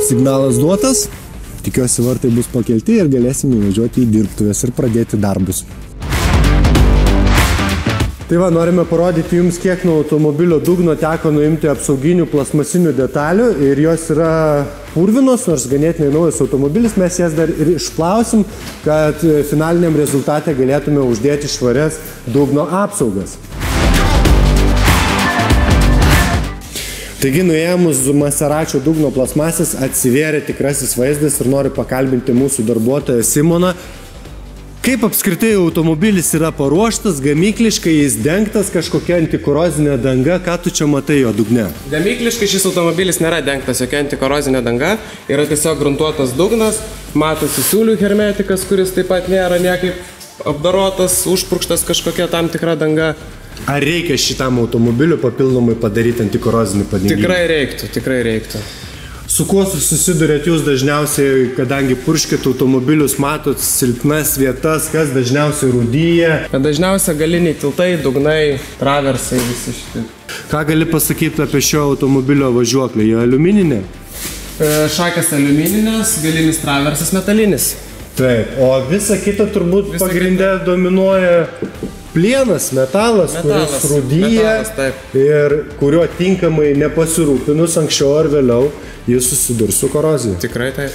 Signalas duotas, tikiuosi vartai bus pakelti ir galėsime įvažiuoti į dirbtuvės ir pradėti darbus. Tai va, norime parodyti jums, kiek nuo automobilio dugno teko nuimti apsauginių plasmasinių detalių ir jos yra purvinos, nors ganėtinai naujas automobilis, mes jas dar ir išplausim, kad finaliniam rezultate galėtume uždėti švarias dugno apsaugas. Taigi, nuėmus Maseračio dugno plasmasės atsivėrė tikrasis vaizdas ir noriu pakalbinti mūsų darbuotoją Simoną. Kaip apskritai automobilis yra paruoštas, gamykliškai jis dengtas kažkokia antikorozinė danga, ką tu čia matai jo dugne? Gamykliškai šis automobilis nėra dengtas jokia antikorozinė danga, yra tiesiog gruntuotas dugnas, matosi siūlių hermetikas, kuris taip pat nėra niekaip apdarotas, užpurkštas kažkokia tam tikra danga. Ar reikia šitam automobiliu papildomai padaryti antikorozinį padengimą? Tikrai reiktų. Su kuo susidurėt jūs dažniausiai, kadangi purškit automobilius, matot silpnas vietas, kas dažniausiai rūdyja? Dažniausiai galiniai tiltai, dugnai, traversai, visi šitai. Ką gali pasakyti apie šio automobilio važiuoklį? Jie aliumininė? Šakės aliumininės, galinis traversas metalinis. Taip, o visa kita turbūt pagrinde dominuoja plienas, metalas, kuris rūdyja ir kuriuo tinkamai nepasirūpinus anksčiau ar vėliau jis susidurs su korozija. Tikrai taip.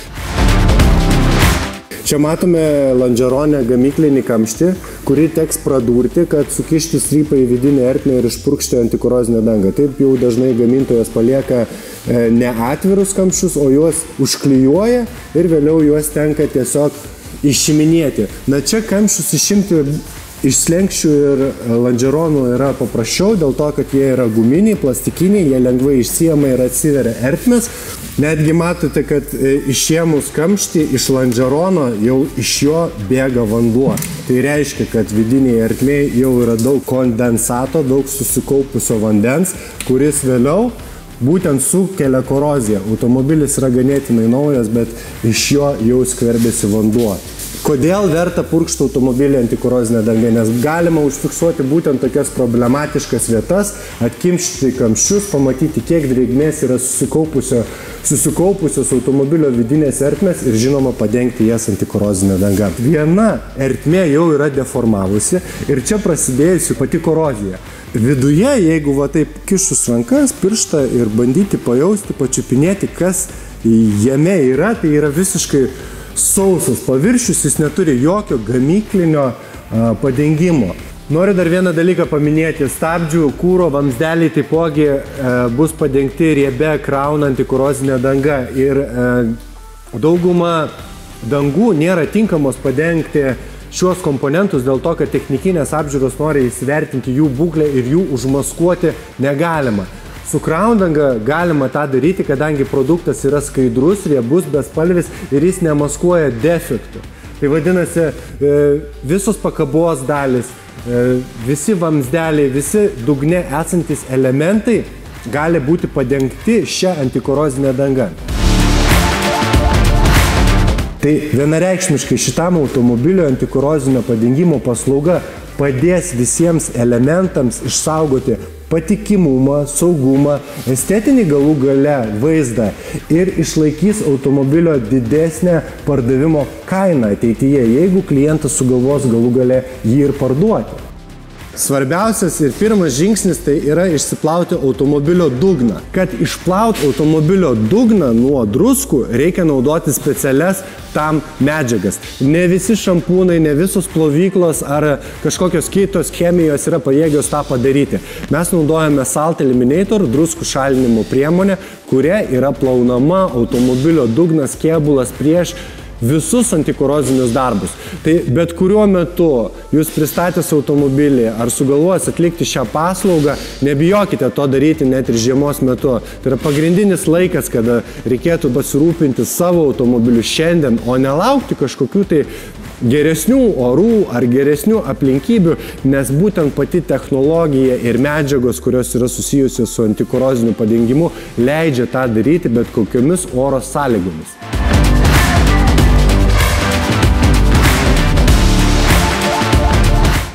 Čia matome lonžeronę gamyklinį kamštį, kurį teks pradurti, kad sukišti strypą į vidinę ertmę ir išpurkšti antikorozinę dangą. Taip jau dažnai gamintojas palieka ne atvirus kamščius, o juos užklijuoja ir vėliau juos tenka tiesiog išiminėti. Na čia kamščius išimti iš slenkščių ir lonžeronų yra paprasčiau, dėl to, kad jie yra guminiai, plastikiniai, jie lengvai išsiema ir atsiveria ertmės. Netgi matote, kad išėmus kamštį iš lonžerono jau iš jo bėga vanduo. Tai reiškia, kad vidiniai ertmėje jau yra daug kondensato, daug susikaupusio vandens, kuris vėliau būtent sukelia koroziją. Automobilis yra ganėtinai naujas, bet iš jo jau skverbiasi vanduo. Kodėl verta purkšti automobilį antikorozinę dangą? Nes galima užfiksuoti būtent tokias problematiškas vietas, atkimšti kamščius, pamatyti, kiek drėgmės yra susikaupusios automobilio vidinės ertmės ir žinoma padengti jas antikorozinę dangą. Viena ertmė jau yra deformavusi ir čia prasidėjusi pati korozija. Viduje, jeigu va taip kišus rankas, pirštą ir bandyti pajausti, pačiupinėti, kas jame yra, tai yra visiškai sausas paviršius, jis neturi jokio gamyklinio padengimo. Noriu dar vieną dalyką paminėti. Stabdžių kūro vamzdeliai taipogi bus padengti riebia krauna antikorozinė danga ir dauguma dangų nėra tinkamos padengti šios komponentus dėl to, kad technikinės apžiūros nori įsivertinti jų būklę ir jų užmaskuoti negalima. Su kraundanga galima tą daryti, kadangi produktas yra skaidrus, riebus, bespalvis ir jis nemaskuoja defektų. Tai vadinasi, visos pakabos dalis, visi vamzdeliai, visi dugne esantis elementai gali būti padengti šią antikorozinę dangą. Tai vienareikšmiškai šitam automobilio antikorozinio padengimo paslauga padės visiems elementams išsaugoti patikimumą, saugumą, estetinį galų gale vaizdą ir išlaikys automobilio didesnę pardavimo kainą ateityje, jeigu klientas sugalvos galų gale jį ir parduoti. Svarbiausias ir pirmas žingsnis tai yra išsiplauti automobilio dugną. Kad išplauti automobilio dugną nuo druskų, reikia naudoti specialias tam medžiagas. Ne visi šampūnai, ne visos plovyklos ar kažkokios kitos chemijos yra pajėgios tą padaryti. Mes naudojame Salt Eliminator druskų šalinimo priemonę, kuria yra plaunama automobilio dugnas, kėbulas prieš visus antikorozinius darbus. Tai bet kuriuo metu jūs pristatęs automobilį ar sugalvojęs atlikti šią paslaugą, nebijokite to daryti net ir žiemos metu. Tai yra pagrindinis laikas, kada reikėtų pasirūpinti savo automobiliu šiandien, o nelaukti kažkokių tai geresnių orų ar geresnių aplinkybių, nes būtent pati technologija ir medžiagos, kurios yra susijusios su antikoroziniu padengimu, leidžia tą daryti bet kokiomis oro sąlygomis.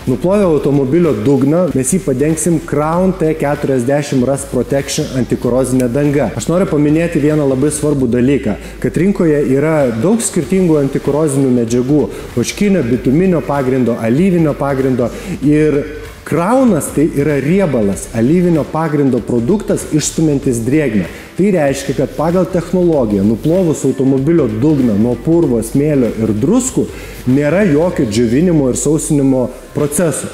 Nuplovę automobilio dugną, mes jį padengsim Crown T40 Rust Protection antikorozinė danga. Aš noriu paminėti vieną labai svarbų dalyką, kad rinkoje yra daug skirtingų antikorozinių medžiagų, ožkinio, bituminio pagrindo, alyvinio pagrindo ir Crownas tai yra riebalas, alyvinio pagrindo produktas išstumiantis drėgmę. Tai reiškia, kad pagal technologiją, nuplovus automobilio dugną nuo purvo, smėlio ir druskų, nėra jokio džiovinimo ir sausinimo procesų.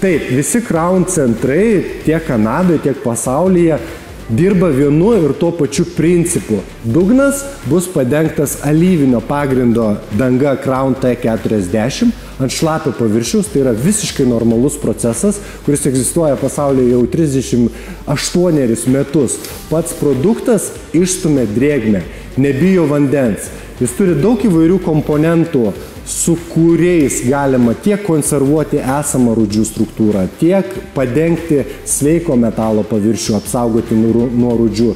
Taip, visi Crown centrai tiek Kanadoje, tiek pasaulyje dirba vienu ir tuo pačiu principu. Dugnas bus padengtas alyvinio pagrindo danga Crown T40 ant šlapio paviršiaus, tai yra visiškai normalus procesas, kuris egzistuoja pasaulyje jau 38 metus. Pats produktas išstumia drėgmę, nebijo vandens. Jis turi daug įvairių komponentų, su kuriais galima tiek konservuoti esamą rūdžių struktūrą, tiek padengti sveiko metalo paviršių, apsaugoti nuo rūdžių.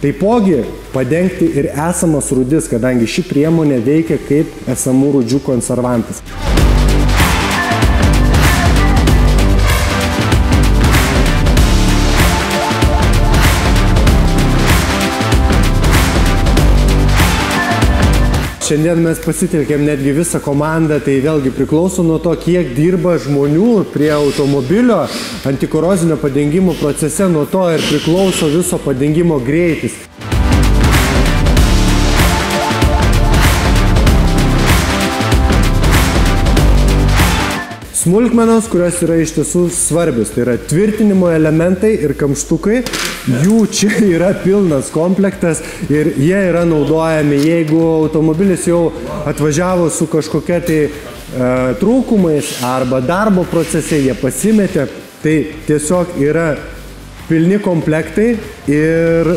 Taipogi padengti ir esamas rūdis, kadangi ši priemonė veikia kaip esamų rūdžių konservantas. Šiandien mes pasitelkėm netgi visą komandą, tai vėlgi priklauso nuo to, kiek dirba žmonių prie automobilio antikorozinio padengimo procese, nuo to ir priklauso viso padengimo greitis. Smulkmenos, kurios yra iš tiesų svarbios, tai yra tvirtinimo elementai ir kamštukai, jų čia yra pilnas komplektas ir jie yra naudojami, jeigu automobilis jau atvažiavo su kažkokia tai trūkumais arba darbo procese jie pasimetė, tai tiesiog yra pilni komplektai ir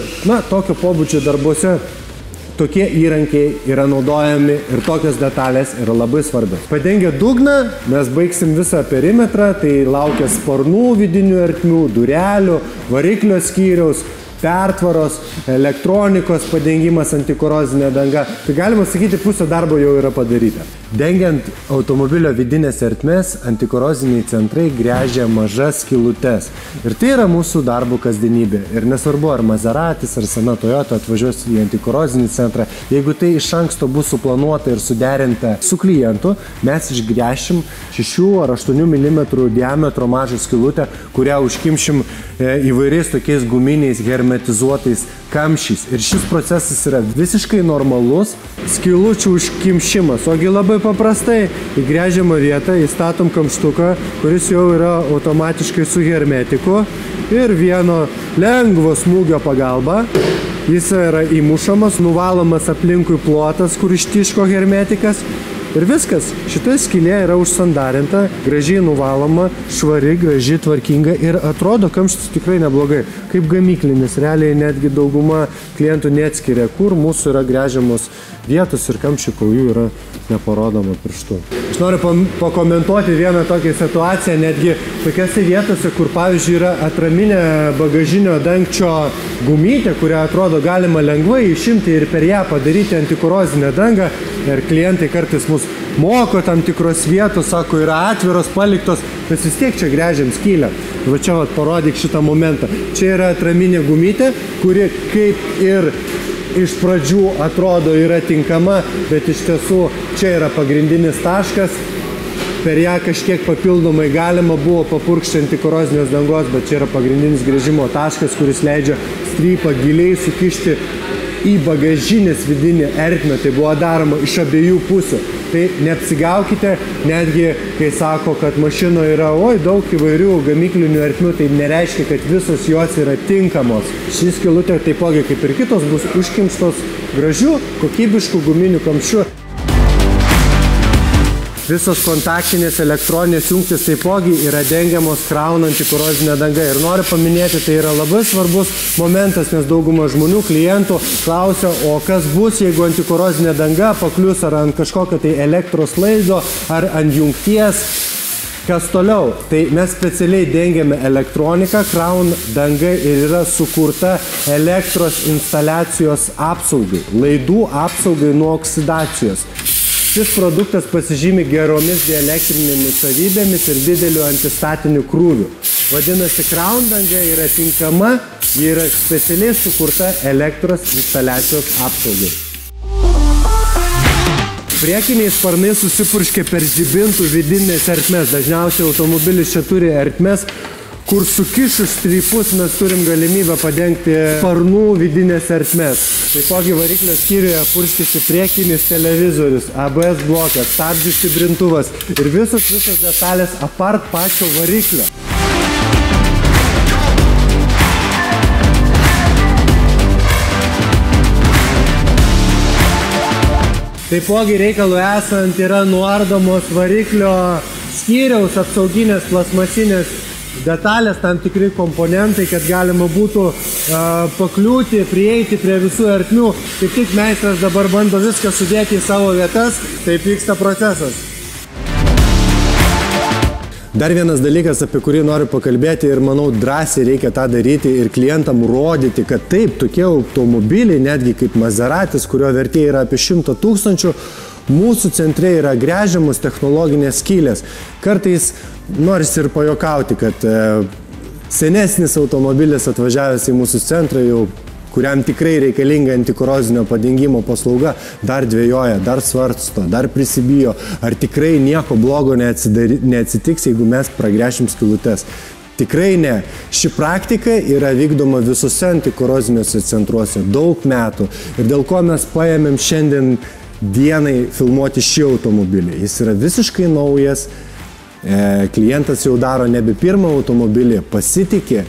tokio pobūdžio darbuose tokie įrankiai yra naudojami ir tokios detalės yra labai svarbios. Padengę dugną mes baigsim visą perimetrą, tai laukia sparnų vidinių ertmių, durelių, variklio skyriaus, pertvaros, elektronikos padengimas antikorozinė danga. Tai galima sakyti, pusė darbo jau yra padaryta. Dengiant automobilio vidinės ertmės, antikoroziniai centrai gręžia mažas skylutes. Ir tai yra mūsų darbo kasdienybė. Ir nesvarbu, ar Maseratis, ar sena Toyota atvažiuos į antikorozinį centrą, jeigu tai iš anksto bus suplanuota ir suderinta su klientu, mes išgręšim 6 ar 8 mm diametro mažą skylutę, kurią užkimšim įvairiais tokiais guminiais hermetizuotais kamščiais. Ir šis procesas yra visiškai normalus skylučių užkimšimas. Ogi labai paprastai į gręžiamą vietą įstatom kamštuką, kuris jau yra automatiškai su hermetiku ir vieno lengvo smūgio pagalba. Jis yra įmušamas, nuvalomas aplinkui plotas, kur ištiško hermetikas. Ir viskas, šita skylė yra užsandarinta, gražiai nuvaloma, švari, graži, tvarkinga ir atrodo kamštis tikrai neblogai. Kaip gamyklinis, realiai netgi dauguma klientų neatskiria, kur mūsų yra gręžiamos vietos ir kamščių, kol jų yra neparodoma pirštu. Aš noriu pakomentuoti vieną tokią situaciją, netgi tokiose vietose, kur pavyzdžiui yra atraminė bagažinio dangčio gumytė, kurią atrodo galima lengvai išimti ir per ją padaryti antikorozinę dangą. Ir klientai kartais mus moko tam tikros vietos, sako, yra atviros, paliktos, mes vis tiek čia gręžiam skylę. Va čia parodyk šitą momentą. Čia yra atraminė gumytė, kuri kaip ir iš pradžių atrodo yra tinkama, bet iš tiesų čia yra pagrindinis taškas. Per ją kažkiek papildomai galima buvo papurkšti antikorozinės dangos, bet čia yra pagrindinis gręžimo taškas, kuris leidžia strypą giliai sukišti į bagažinės vidinį ertmę. Tai buvo daroma iš abiejų pusių. Tai neapsigaukite, netgi kai sako, kad mašinoje yra daug įvairių gamyklinių ertmių, tai nereiškia, kad visos jos yra tinkamos. Ši skylutė taipogi kaip ir kitos bus užkimštos gražių, kokybiškų guminių kamščių. Visos kontaktinės elektroninės jungtys taipogi yra dengiamos Crown antikorozinė danga. Ir noriu paminėti, tai yra labai svarbus momentas, nes dauguma žmonių, klientų klausia, o kas bus, jeigu antikorozinė danga paklius ar ant kažkokio tai elektros laido, ar ant jungties. Kas toliau? Tai mes specialiai dengiame elektroniką, Crown danga ir yra sukurta elektros instaliacijos apsaugai, laidų apsaugai nuo oksidacijos. Šis produktas pasižymi geromis dielektrinėmis savybėmis ir dideliu antistatiniu krūviu. Vadinasi, Crown danga yra tinkama, ji yra specialiai sukurta elektros instaliacijos apsaugai. Priekiniai sparnai susipurškia per žibintų vidinės ertmes. Dažniausiai automobilis čia turi ertmes, kur sukišus strypus mes turim galimybę padengti sparnų vidinės ertmes. Taipogi variklio skyriuje purškiasi priekinis televizorius, ABS blokas, stabdžių stiprintuvas ir visos detalės apart pačio variklio. Taipogi reikalų esant yra nuardomos variklio skyriaus apsauginės plasmasinės detalės, tam tikri komponentai, kad galima būtų pakliūti, prieiti prie visų ertmių. Kaip tik meistras dabar bando viską sudėti į savo vietas, taip vyksta procesas. Dar vienas dalykas, apie kurį noriu pakalbėti ir manau drąsiai reikia tą daryti ir klientam rodyti, kad taip, tokie automobiliai, netgi kaip Maseratis, kurio vertė yra apie 100 000, mūsų centre yra gręžiamos technologinės skylės. Kartais norisi ir pajokauti, kad senesnis automobilis atvažiavęs į mūsų centrą, jau kuriam tikrai reikalinga antikorozinio padengimo paslauga, dar dvejoja, dar svarsto, dar prisibijo, ar tikrai nieko blogo neatsitiks, jeigu mes pragręšim skylutes. Tikrai ne. Ši praktika yra vykdoma visose antikoroziniuose centruose daug metų ir dėl ko mes paėmėm šiandien dienai filmuoti šį automobilį. Jis yra visiškai naujas, klientas jau daro nebe pirmą automobilį, pasitikė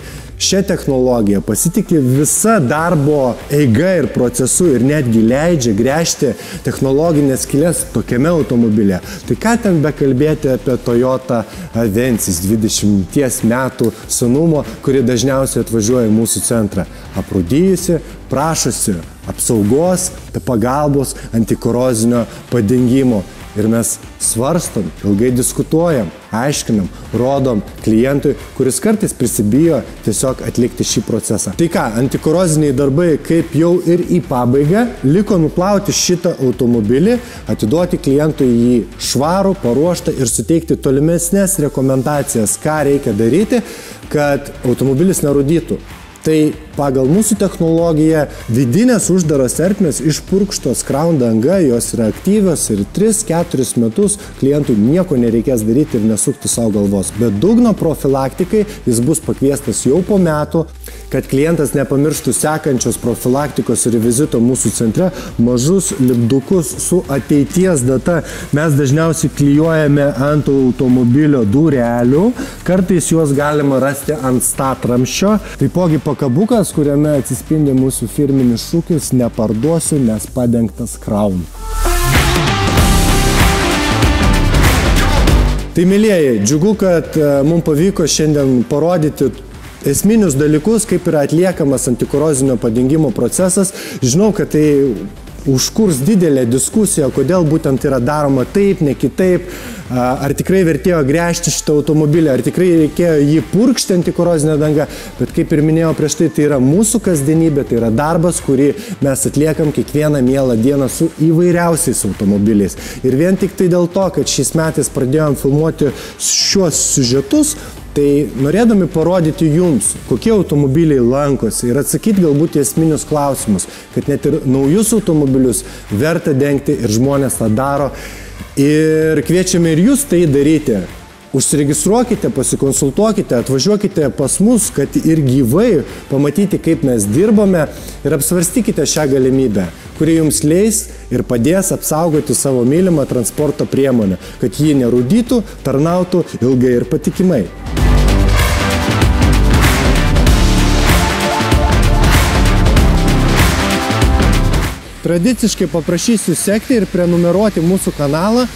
šią technologiją, pasitikė visa darbo eiga ir procesu ir netgi leidžia gręžti technologinės skyles tokiame automobilė. Tai ką ten bekalbėti apie Toyota Avensis 20 metų senumo, kuri dažniausiai atvažiuoja į mūsų centrą. Aprūdijusi, prašosi apsaugos, pagalbos, antikorozinio padengimo. Ir mes svarstom, ilgai diskutuojam, aiškinam, rodom klientui, kuris kartais prisibijo tiesiog atlikti šį procesą. Tai ką, antikoroziniai darbai kaip jau ir į pabaigą, liko nuplauti šitą automobilį, atiduoti klientui jį švarų, paruoštą ir suteikti tolimesnės rekomendacijas, ką reikia daryti, kad automobilis nerūdytų. Tai pagal mūsų technologiją vidinės uždaros ertmės išpurkštos Crown danga, jos yra aktyvios ir 3-4 metus klientui nieko nereikės daryti ir nesukti savo galvos. Bet dugno profilaktikai jis bus pakviestas jau po metų, kad klientas nepamirštų sekančios profilaktikos ir vizito mūsų centre mažus lipdukus su ateities data. Mes dažniausiai klijuojame ant automobilio durelių, kartais juos galima rasti ant statramsčio. Taipogi pakabukas, kuriame atsispindi mūsų firminis šūkis "Neparduosiu, nes padengtas Crown". Tai mielieji, džiugu, kad mums pavyko šiandien parodyti esminius dalykus, kaip yra atliekamas antikorozinio padengimo procesas. Žinau, kad tai užkurs didelę diskusiją, kodėl būtent yra daroma taip, ne kitaip, ar tikrai vertėjo gręžti šitą automobilį, ar tikrai reikėjo jį purkšti antikorozinę dangą, bet kaip ir minėjau prieš tai, tai yra mūsų kasdienybė, tai yra darbas, kurį mes atliekam kiekvieną mielą dieną su įvairiausiais automobiliais. Ir vien tik tai dėl to, kad šiais metais pradėjom filmuoti šiuos siužetus, tai norėdami parodyti jums, kokie automobiliai lankosi ir atsakyti galbūt į esminius klausimus, kad net ir naujus automobilius verta dengti ir žmonės tą daro. Ir kviečiame ir jūs tai daryti. Užsiregistruokite, pasikonsultuokite, atvažiuokite pas mus, kad ir gyvai pamatyti, kaip mes dirbame ir apsvarstykite šią galimybę, kuri jums leis ir padės apsaugoti savo mylimą transporto priemonę, kad ji nerūdytų, tarnautų ilgai ir patikimai. Tradiciškai paprašysiu sekti ir prenumeruoti mūsų kanalą.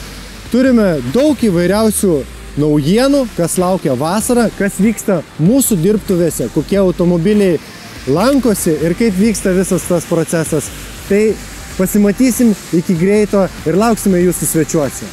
Turime daug įvairiausių naujienų, kas laukia vasarą, kas vyksta mūsų dirbtuvėse, kokie automobiliai lankosi ir kaip vyksta visas tas procesas. Tai pasimatysim iki greito ir lauksime jūsų svečiuose.